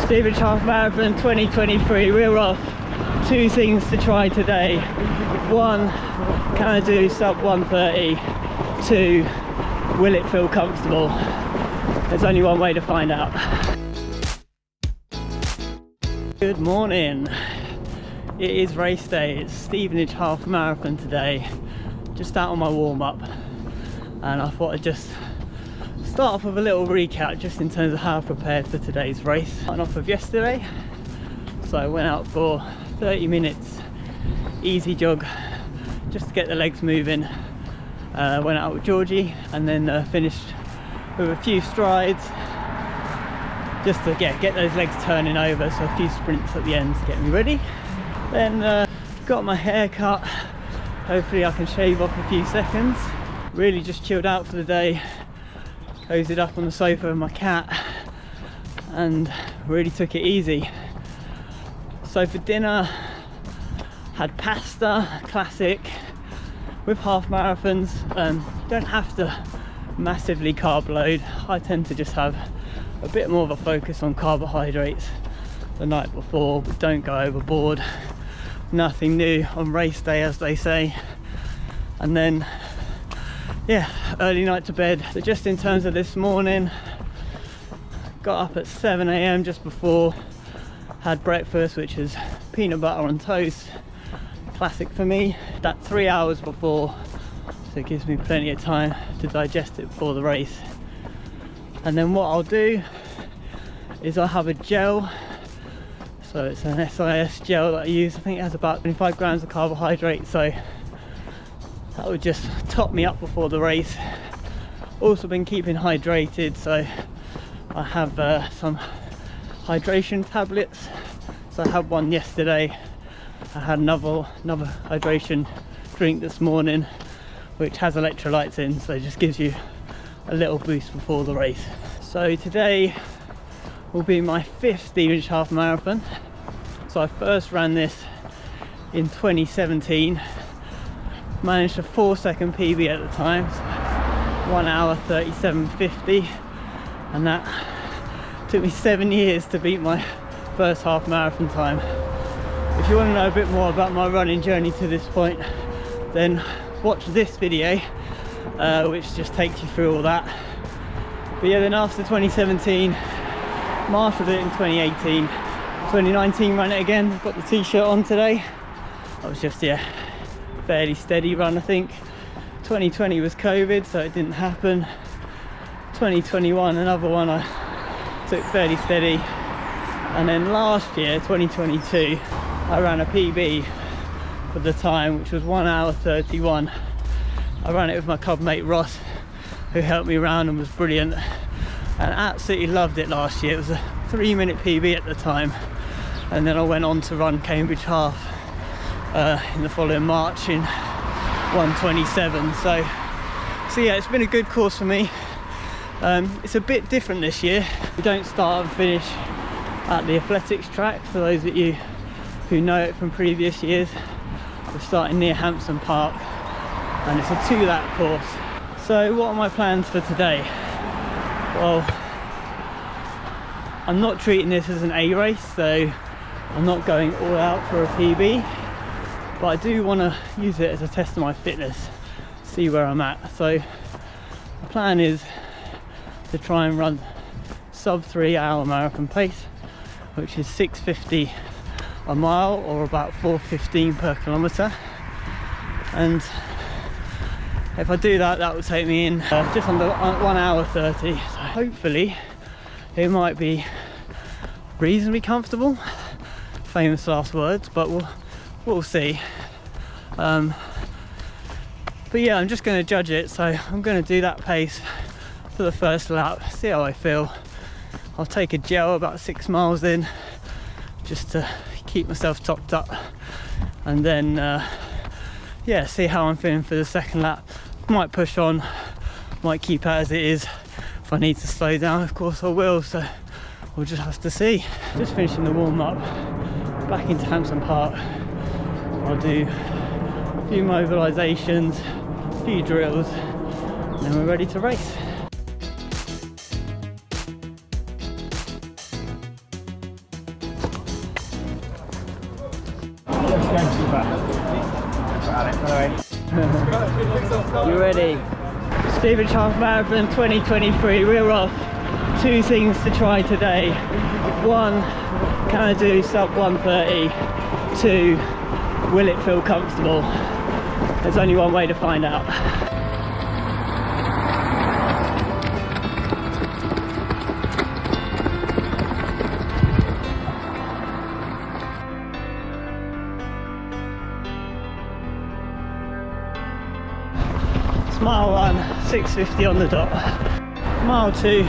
Stevenage Half Marathon 2023, we're off. Two things to try today. One, can I do sub 1:30? Two, will it feel comfortable? There's only one way to find out. Good morning. It is race day. It's Stevenage Half Marathon today. Just out on my warm-up, and I thought I'd just start off with a little recap just in terms of how I prepared for today's race. Starting off with yesterday, so I went out for 30 minutes easy jog just to get the legs moving. Went out with Georgie and then finished with a few strides just to get those legs turning over, so a few sprints at the end to get me ready. Then got my hair cut. Hopefully I can shave off a few seconds. Really just chilled out for the day, cozied up on the sofa with my cat and really took it easy. So for dinner, had pasta, classic. With half marathons, you don't have to massively carb load. I tend to just have a bit more of a focus on carbohydrates the night before, but don't go overboard. Nothing new on race day, as they say. And then yeah, early night to bed. So just in terms of this morning, got up at 7 AM just before, had breakfast, which is peanut butter on toast, classic for me. That 3 hours before, so it gives me plenty of time to digest it before the race. And then what I'll do is I'll have a gel. So it's an SIS gel that I use. I think it has about 25 grams of carbohydrate, so that would just top me up before the race. Also been keeping hydrated, so I have some hydration tablets. So I had one yesterday. I had another hydration drink this morning, which has electrolytes in, so it just gives you a little boost before the race. So today will be my 5th Stevenage Half Marathon. So I first ran this in 2017. Managed a 4-second PB at the time, so 1 hour 37:50, and that took me 7 years to beat my first half marathon time. If you want to know a bit more about my running journey to this point, then watch this video, which just takes you through all that. But yeah, then after 2017, mastered it in 2018, 2019 ran it again. I've got the t-shirt on today. I was just, yeah, fairly steady run. I think 2020 was COVID, so it didn't happen. 2021, another one I took fairly steady. And then last year, 2022, I ran a PB for the time, which was 1 hour 31. I ran it with my club mate Ross, who helped me around and was brilliant, and absolutely loved it last year. It was a 3-minute PB at the time, and then I went on to run Cambridge Half in the following March in 1:27. So yeah, it's been a good course for me. It's a bit different this year. We don't start and finish at the athletics track. For those of you who know it from previous years, we're starting near Hampson Park, and it's a 2-lap course. So what are my plans for today? Well, I'm not treating this as an A race, so I'm not going all out for a PB, but I do want to use it as a test of my fitness, see where I'm at. So the plan is to try and run sub 3 hour marathon pace, which is 6:50 a mile, or about 4:15 per kilometre. And if I do that, that will take me in just under 1 hour 30. So hopefully it might be reasonably comfortable. Famous last words, but we'll see. But yeah, I'm just going to judge it. So I'm going to do that pace for the first lap, see how I feel. I'll take a gel about 6 miles in, just to keep myself topped up, and then yeah, see how I'm feeling for the second lap. Might push on, might keep it as it is. If I need to slow down, of course I will, so we'll just have to see. Just finishing the warm-up, back into Hampson Park. I'll do a few mobilisations, a few drills, and then we're ready to race. You ready? Stevenage Half Marathon 2023, we're off. 2 things to try today. 1, can I do sub 1:30? 2, will it feel comfortable? There's only one way to find out. Mile 1, 6:50 on the dot. Mile 2,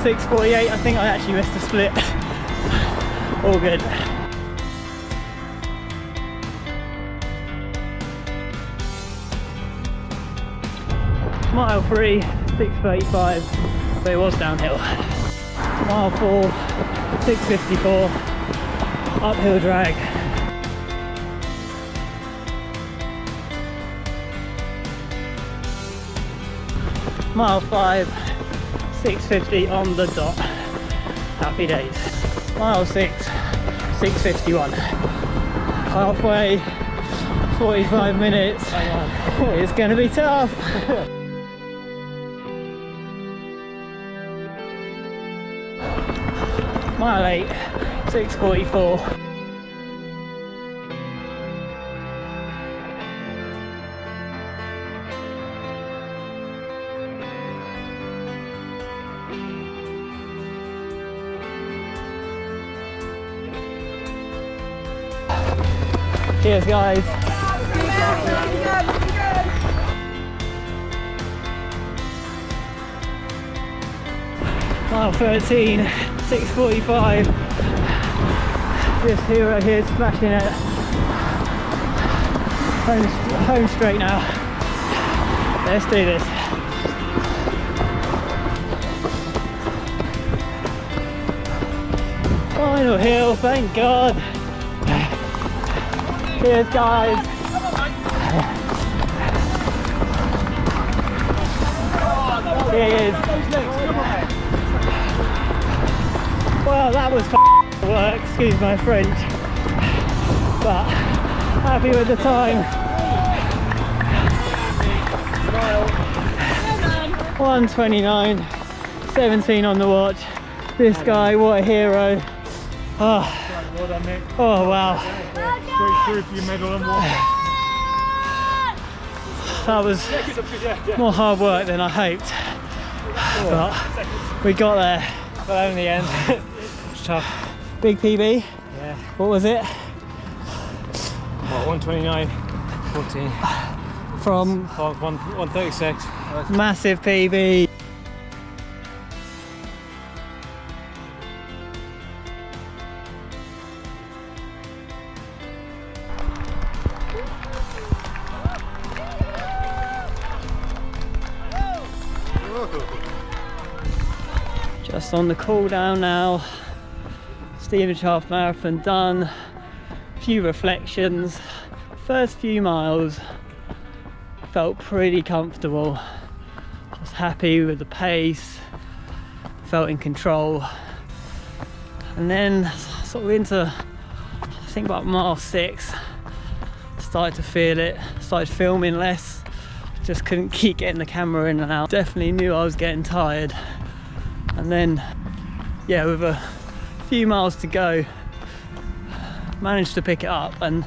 6:48. I think I actually missed a split. All good. Mile 3, 6:35, but it was downhill. Mile 4, 6:54, uphill drag. Mile 5, 6:50 on the dot. Happy days. Mile 6, 6:51. Halfway, 45 minutes. It's going to be tough. Mile 8, 6:44. Cheers guys. Mile 13, 6:45. This hero here smashing it. Home straight now. Let's do this. Final hill, thank God. Cheers guys. Cheers. Well, that was work, excuse my French, but happy with the time. 1:29.17 on the watch. This guy, what a hero. Oh wow. That was more hard work than I hoped, but we got there. But in the end, it was tough. Big PB? Yeah. What was it? What, 1:29.14. From 1:36. massive PB. Just on the cool down now. Stevenage Half Marathon done. Few reflections. First few miles felt pretty comfortable. I was happy with the pace. Felt in control. And then sort of into, I think about mile 6, started to feel it. Started filming less. Just couldn't keep getting the camera in and out. Definitely knew I was getting tired. And then, yeah, with a few miles to go, managed to pick it up. And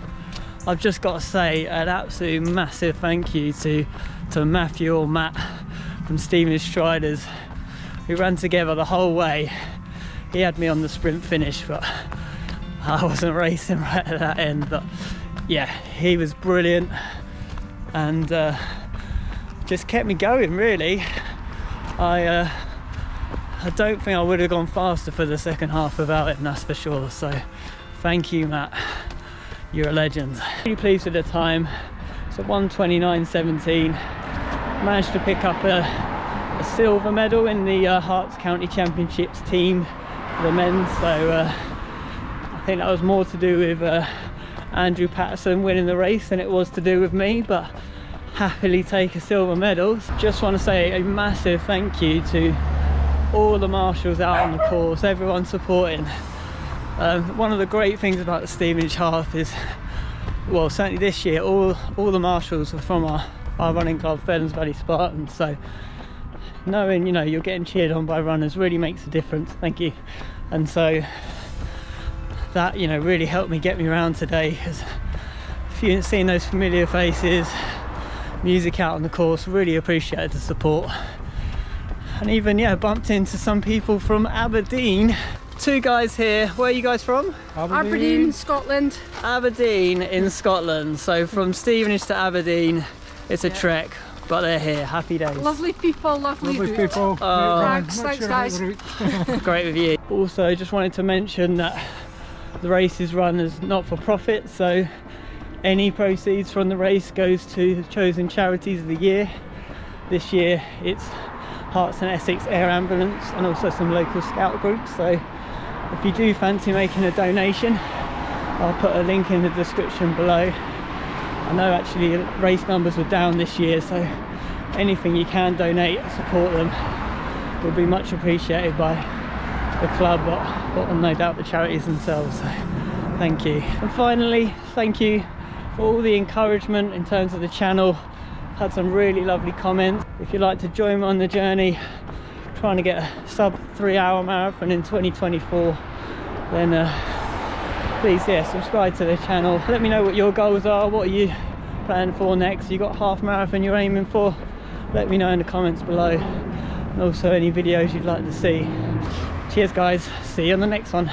I've just got to say an absolute massive thank you to Matthew or Matt from Stevenage Striders. We ran together the whole way. He had me on the sprint finish, but I wasn't racing right at that end. But yeah, he was brilliant and just kept me going really. I don't think I would have gone faster for the second half without him, that's for sure. So thank you, Matt. You're a legend. Really pleased with the time. So 1:29.17. Managed to pick up a silver medal in the Hearts County Championships team for the men. So I think that was more to do with Andrew Patterson winning the race than it was to do with me, but happily take a silver medal. Just want to say a massive thank you to all the marshals out on the course, everyone supporting. One of the great things about the Stevenage Half is well, certainly this year, all the marshals were from our running club, Fairlands Valley Spartans. So knowing, you know, you're getting cheered on by runners really makes a difference. Thank you. And so that, you know, really helped me get me around today, because seeing those familiar faces, music out on the course, really appreciated the support. And even, yeah, bumped into some people from Aberdeen. 2 guys here. Where are you guys from? Aberdeen, Scotland. Aberdeen in Scotland. So from Stevenage to Aberdeen, it's a trek, but they're here. Happy days. Lovely people, lovely route. people. Thanks, guys. Great with you. Also, just wanted to mention that the race is run as not for profit, so any proceeds from the race goes to the chosen charities of the year. This year it's Hearts and Essex Air Ambulance and also some local scout groups. So if you do fancy making a donation, I'll put a link in the description below. I know actually race numbers were down this year, so anything you can donate, support them, will be much appreciated by the club, but no doubt the charities themselves. So thank you. And finally, thank you for all the encouragement in terms of the channel. Had some really lovely comments. If you'd like to join me on the journey, trying to get a sub 3-hour marathon in 2024, then please, yeah, subscribe to the channel. Let me know what your goals are. What are you planning for next? You got half marathon you're aiming for? Let me know in the comments below, and also any videos you'd like to see. Cheers guys, see you on the next one.